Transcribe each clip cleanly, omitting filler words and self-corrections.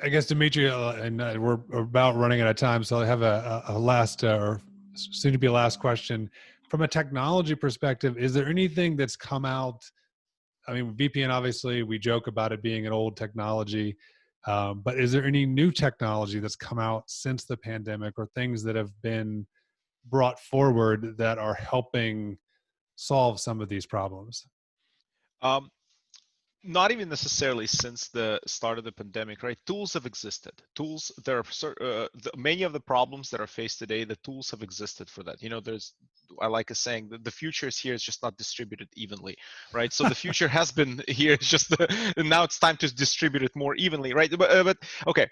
I guess, Dimitri, and we're about running out of time, so I have a last or soon to be last question. From a technology perspective, is there anything that's come out? I mean, VPN, obviously, we joke about it being an old technology, but is there any new technology that's come out since the pandemic, or things that have been brought forward that are helping solve some of these problems? Um, Not even necessarily since the start of the pandemic, right? Tools have existed. Tools, there are many of the problems that are faced today, the tools have existed for that. You know, I like a saying that the future is here, it's just not distributed evenly, right? So the future has been here, it's just now it's time to distribute it more evenly, right? But okay.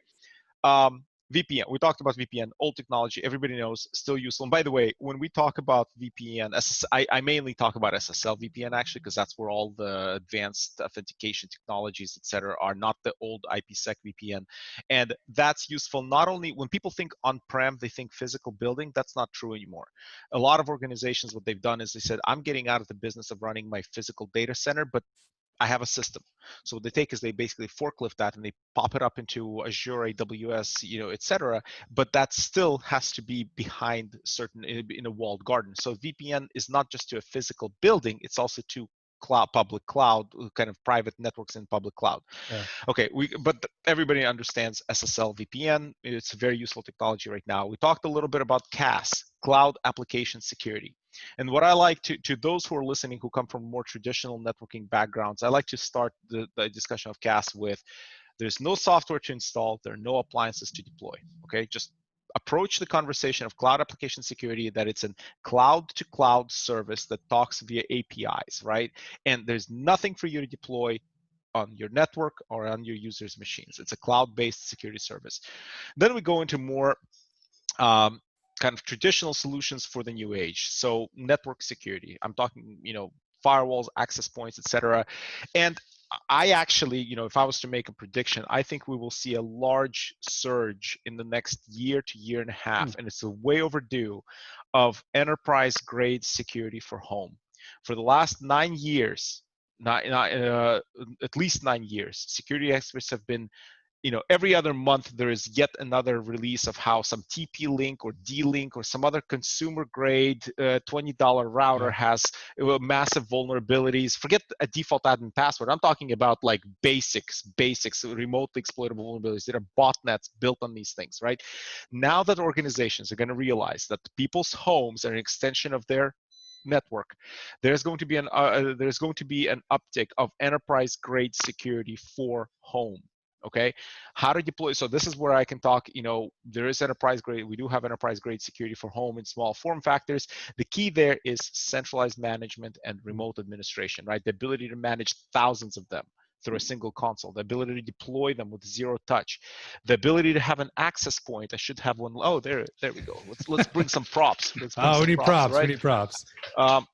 VPN, we talked about VPN, old technology, everybody knows, still useful. And by the way, when we talk about VPN, I mainly talk about SSL VPN actually, because that's where all the advanced authentication technologies, et cetera, are, not the old IPsec VPN. And that's useful not only when people think on-prem, they think physical building. That's not true anymore. A lot of organizations, what they've done is they said, I'm getting out of the business of running my physical data center, but I have a system. So what they take is they basically forklift that and they pop it up into Azure, AWS, you know, et cetera. But that still has to be behind certain in a walled garden. So VPN is not just to a physical building; it's also to public cloud, kind of private networks in public cloud. Yeah. Okay, but everybody understands SSL VPN. It's a very useful technology right now. We talked a little bit about CAS, Cloud Application Security. And what I like to those who are listening who come from more traditional networking backgrounds, I like to start the discussion of CAS with, there's no software to install, there are no appliances to deploy. Okay, just approach the conversation of cloud application security that it's a cloud to cloud service that talks via APIs, right? And there's nothing for you to deploy on your network or on your users' machines. It's a cloud-based security service. Then we go into more kind of traditional solutions for the new age. So network security, I'm talking, you know, firewalls, access points, etc. And I actually, you know, if I was to make a prediction, I think we will see a large surge in the next year to year and a half, and it's a way overdue, of enterprise grade security for home. For the last 9 years, at least 9 years, security experts have been, you know, every other month there is yet another release of how some TP-Link or D-Link or some other consumer grade $20 router has massive vulnerabilities. Forget a default admin password. I'm talking about like basics, remotely exploitable vulnerabilities that are botnets built on these things, right? Now that organizations are going to realize that people's homes are an extension of their network, there's going to be an uptick of enterprise grade security for home. Okay, how to deploy? So this is where I can talk, you know, there is enterprise grade, we do have enterprise grade security for home in small form factors. The key there is centralized management and remote administration, right? The ability to manage thousands of them through a single console, the ability to deploy them with zero touch, the ability to have an access point. I should have one. Oh, there we go. Let's bring some props. We need props, right? We need props. The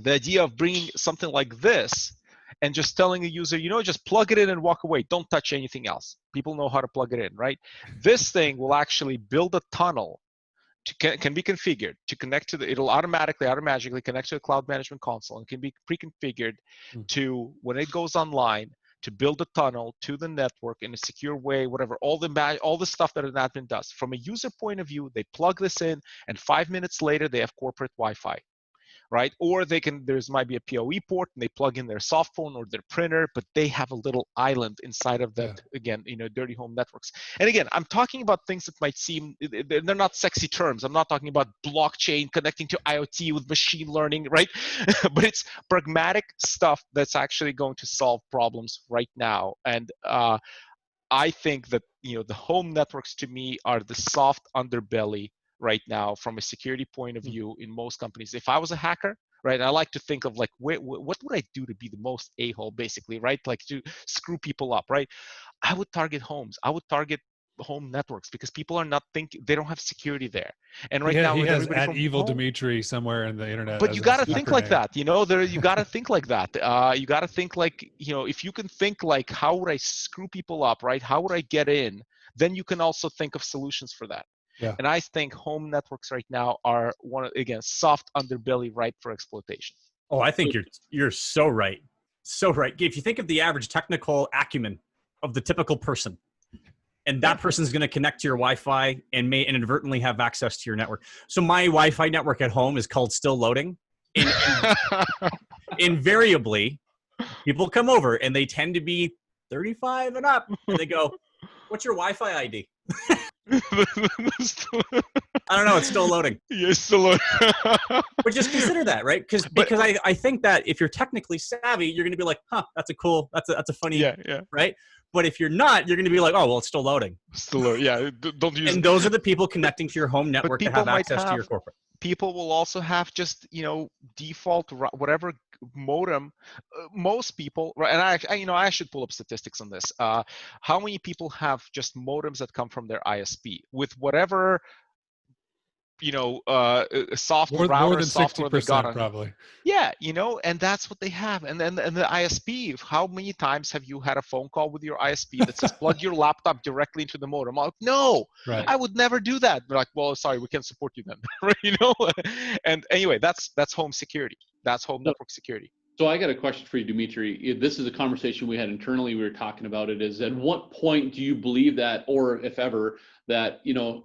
idea of bringing something like this and just telling a user, you know, just plug it in and walk away. Don't touch anything else. People know how to plug it in, right? This thing will actually build a tunnel can be configured to connect to it'll automatically connect to the cloud management console and can be pre-configured to, when it goes online, to build a tunnel to the network in a secure way, whatever, all the stuff that an admin does. From a user point of view, they plug this in and 5 minutes later they have corporate Wi-Fi. Right? Or might be a PoE port and they plug in their soft phone or their printer, but they have a little island inside of that, again, you know, dirty home networks. And again, I'm talking about things that might seem, they're not sexy terms. I'm not talking about blockchain connecting to IoT with machine learning, right? But it's pragmatic stuff that's actually going to solve problems right now. And I think that, you know, the home networks to me are the soft underbelly right now from a security point of view in most companies. If I was a hacker, right, I like to think of like, what would I do to be the most a-hole, basically, right? Like to screw people up, right? I would target homes. I would target home networks because people are not thinking, they don't have security there. And right now, he with has everybody from evil home, Dimitri somewhere in the internet. but you got to think like that, you know. You got to think like that. You got to think like, you know, if you can think like, how would I screw people up, right? How would I get in? Then you can also think of solutions for that. Yeah. And I think home networks right now are soft underbelly ripe for exploitation. Oh, I think you're so right. So right. If you think of the average technical acumen of the typical person, and that person's going to connect to your Wi-Fi and may inadvertently have access to your network. So my Wi-Fi network at home is called Still Loading. And invariably, people come over and they tend to be 35 and up, and they go, "What's your Wi-Fi ID?" I don't know. It's still loading. Yeah, it's still loading. But just consider that, right? Because I think that if you're technically savvy, you're going to be like, "Huh, that's a funny, yeah, right?" But if you're not, you're going to be like, "Oh, well, it's still loading." Still loading. Yeah, don't use. And those are the people connecting to your home network that have access to your corporate. People will also have just default whatever modem. Most people, right? And I should pull up statistics on this. How many people have just modems that come from their ISP with whatever software router, more than software they got 60% probably. Yeah, and that's what they have. And then the ISP, how many times have you had a phone call with your ISP that says plug your laptop directly into the modem? I'm like, no, Right. I would never do that. They're like, well, sorry, we can't support you then. And anyway, that's home security. That's home network security. So I got a question for you, Dimitri. This is a conversation we had internally. We were talking about it. Is at what point do you believe that, or if ever, that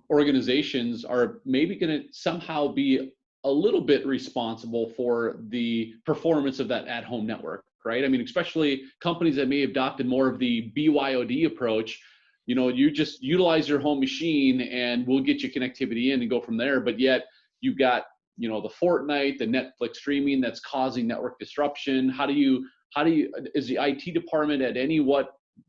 organizations are maybe going to somehow be a little bit responsible for the performance of that at-home network, right? I mean, especially companies that may have adopted more of the BYOD approach. You just utilize your home machine and we'll get you connectivity in and go from there. But yet you've got the Fortnite, the Netflix streaming that's causing network disruption. How do you is the IT department at any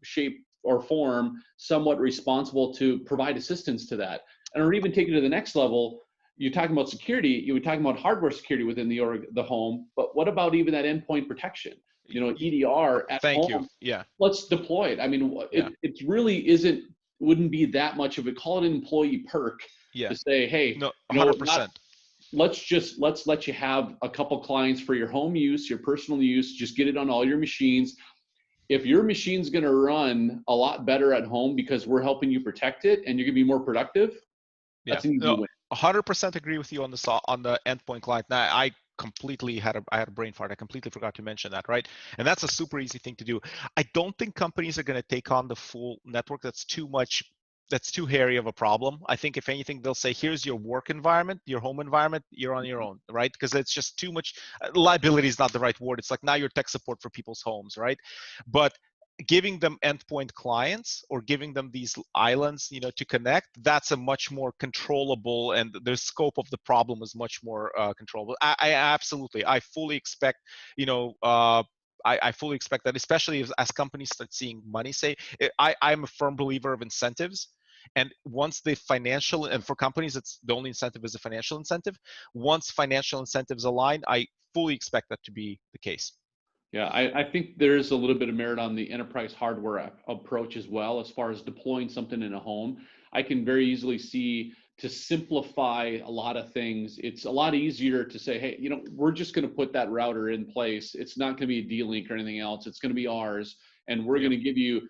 shape or form somewhat responsible to provide assistance to that? And or even take it to the next level, you're talking about security, you were talking about hardware security within the home, but what about even that endpoint protection? EDR at Thank home. you. Yeah. Let's deploy it. I mean, it really wouldn't be that much of it. Call it an employee perk to say, hey, no, 100%. Let's let you have a couple clients for your home use, your personal use, just get it on all your machines. If your machine's going to run a lot better at home because we're helping you protect it and you're going to be more productive, that's an easy win. 100% agree with you on the endpoint client. Now, I completely had a brain fart. I completely forgot to mention that, right? And that's a super easy thing to do. I don't think companies are going to take on the full network. That's too hairy of a problem. I think if anything, they'll say, here's your work environment, your home environment, you're on your own, right? Because it's just too much. Liability is not the right word. It's like now you're tech support for people's homes, right? But giving them endpoint clients or giving them these islands, to connect, that's a much more controllable, and the scope of the problem is much more controllable. I fully expect, I fully expect that, especially as companies start seeing money. I'm a firm believer of incentives. And once the financial, and for companies, it's the only incentive is the financial incentive. Once financial incentives align, I fully expect that to be the case. Yeah, I think there's a little bit of merit on the enterprise hardware approach as well, as far as deploying something in a home. I can very easily see, to simplify a lot of things, it's a lot easier to say, hey, we're just going to put that router in place. It's not going to be a D-Link or anything else. It's going to be ours. And we're going to give you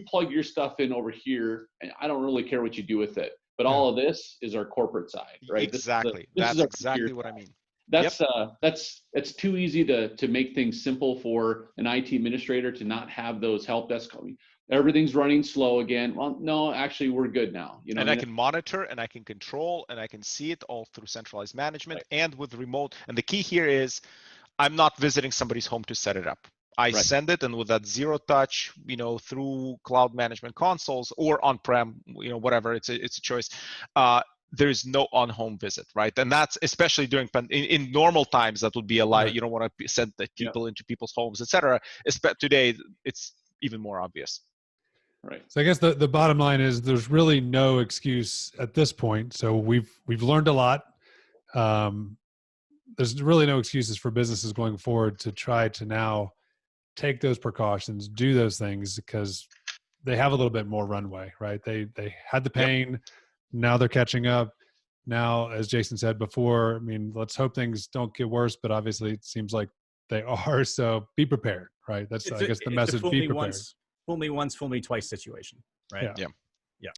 plug your stuff in over here, and I don't really care what you do with it. But all of this is our corporate side, right? Exactly. That's exactly what I mean. It's too easy to make things simple for an IT administrator to not have those help desk. Everything's running slow again. Well, no, actually, we're good now. And I can monitor, and I can control, and I can see it all through centralized management and with remote. And the key here is, I'm not visiting somebody's home to set it up. I send it, and with that zero touch, through cloud management consoles or on-prem, whatever, it's a choice. There's no on-home visit, right? And that's especially during in normal times, that would be a lie. You don't want to send the people into people's homes, etc. Today, it's even more obvious. Right. So I guess the bottom line is there's really no excuse at this point. So we've learned a lot. There's really no excuses for businesses going forward to try to now take those precautions, do those things, because they have a little bit more runway, right? They had the pain. Yep. Now they're catching up. Now, as Jason said before, I mean, let's hope things don't get worse, but obviously it seems like they are. So be prepared, right? That's, I guess, the message. Be prepared. Fool me once, fool me twice situation, right? Yeah. Yeah.